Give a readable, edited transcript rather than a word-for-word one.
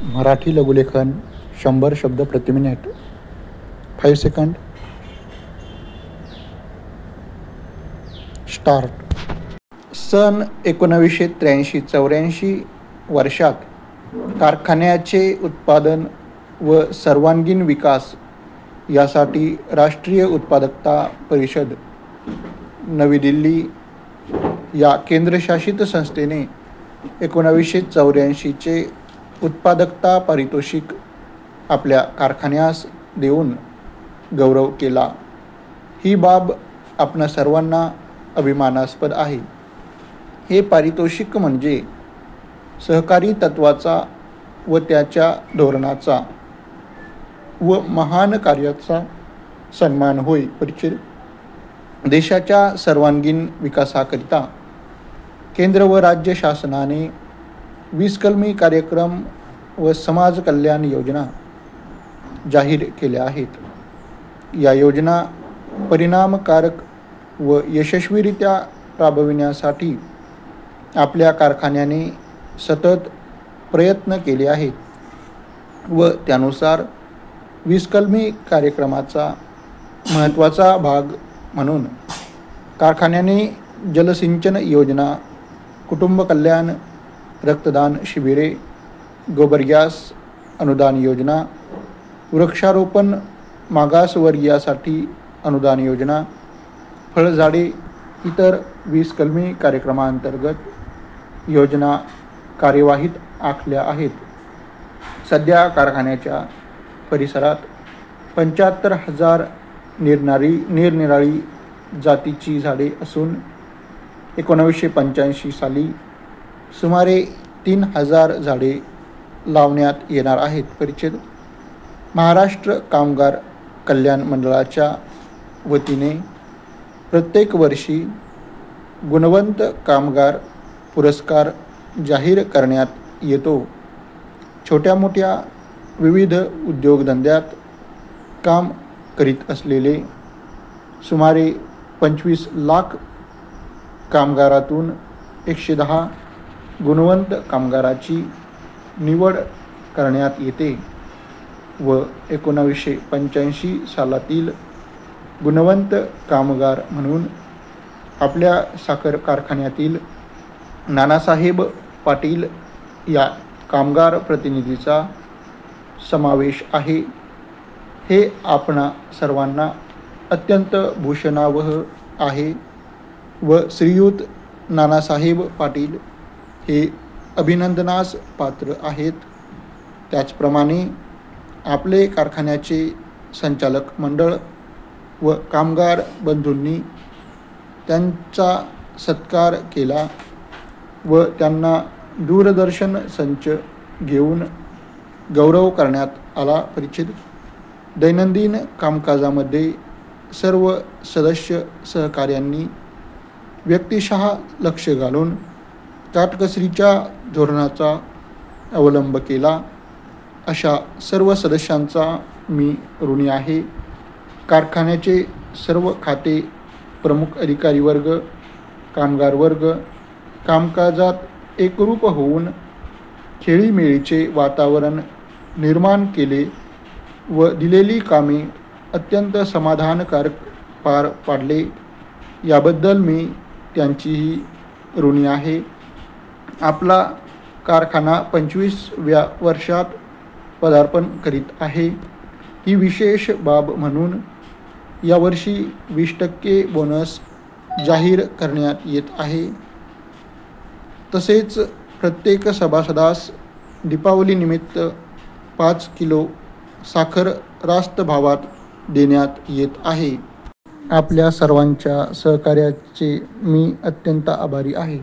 मराठी लघुलेखन 100 शब्द प्रति minute. 5 second. Start. सन 1983-84 वर्षात कारखान्याचे उत्पादन व सर्वांगीण विकास यासाठी राष्ट्रीय उत्पादकता परिषद नवी दिल्ली या केंद्रशासित संस्थेने 1984चे उत्पादकता पारितोषिक आपल्या कारखान्यास देऊन गौरव केला. ही बाब आपणा सर्वांना अभिमानास्पद आहे. हे पारितोषिक म्हणजे सहकारी तत्वाचा व त्याच्या धोरणाचा व महान कार्याचा सन्मान होय. परिचय. देशाच्या सर्वांगीण विकासाकरिता केंद्र व राज्य शासनाने 20 कलमी कार्यक्रम व समाज कल्याण योजना जाहीर केल्या आहेत. या योजना परिणामकारक व यशस्वीरित्या राबविण्यासाठी आपल्या कारखान्याने सतत प्रयत्न केले आहेत व त्यानुसार 20 कलमी कार्यक्रमाचा महत्त्वाचा भाग म्हणून कारखान्याने जलसिंचन योजना, कुटुंब कल्याण, रक्तदान शिबिरे, गोबर गॅस अनुदान योजना, वृक्षारोपण मागासवर्गीयासाठी अनुदान योजना, फळझाडे इतर 20 कलमी कार्यक्रमांतर्गत योजना कार्यवाहीत आखल्या आहेत. सध्या कारखान्याच्या परिसरात 75,000 निरनिराळी जातीची झाडे असून 1985 साली सुमारे 3,000 झाडे लावण्यात येणार आहेत. परिचय. महाराष्ट्र कामगार कल्याण मंडळाच्या वतीने प्रत्येक वर्षी गुणवंत कामगार पुरस्कार जाहीर करण्यात येतो. छोट्या मोठ्या विविध उद्योगधंद्यात काम करीत असलेले सुमारे 25 लाख कामगारातून 110 गुणवंत कामगाराची निवड करण्यात येते व 1985 सालातील गुणवंत कामगार म्हणून आपल्या साखर कारखान्यातील नानासाहेब पाटील या कामगार प्रतिनिधीचा समावेश आहे. हे आपणा सर्वांना अत्यंत भूषणावह आहे व श्रीयुत नानासाहेब पाटील हे अभिनंदनास पात्र आहेत. त्याचप्रमाणे आपले कारखान्याचे संचालक मंडळ व कामगार बंधूंनी त्यांचा सत्कार केला व त्यांना दूरदर्शन संच घेऊन गौरव करण्यात आला. परिचय. दैनंदिन कामकाजामध्ये सर्व सदस्य सहकाऱ्यांनी व्यक्तिशः लक्ष घालून काटकसरीच्या धोरणाचा अवलंब केला. अशा सर्व सदस्यांचा मी ऋणी आहे. कारखान्याचे सर्व खाते, प्रमुख अधिकारी वर्ग, कामगार वर्ग कामकाजात एकरूप होऊन खेळीमेळीचे वातावरण निर्माण केले व दिलेली कामे अत्यंत समाधानकारक पार पाडले. याबद्दल मी त्यांचीही ऋणी आहे. आपला कारखाना 25व्या वर्षात पदार्पण करीत आहे. ही विशेष बाब म्हणून यावर्षी 20% बोनस जाहीर करण्यात येत आहे. तसेच प्रत्येक सभासदास दीपावलीनिमित्त 5 किलो साखर रास्त भावात देण्यात येत आहे. आपल्या सर्वांच्या सहकार्याचे मी अत्यंत आभारी आहे.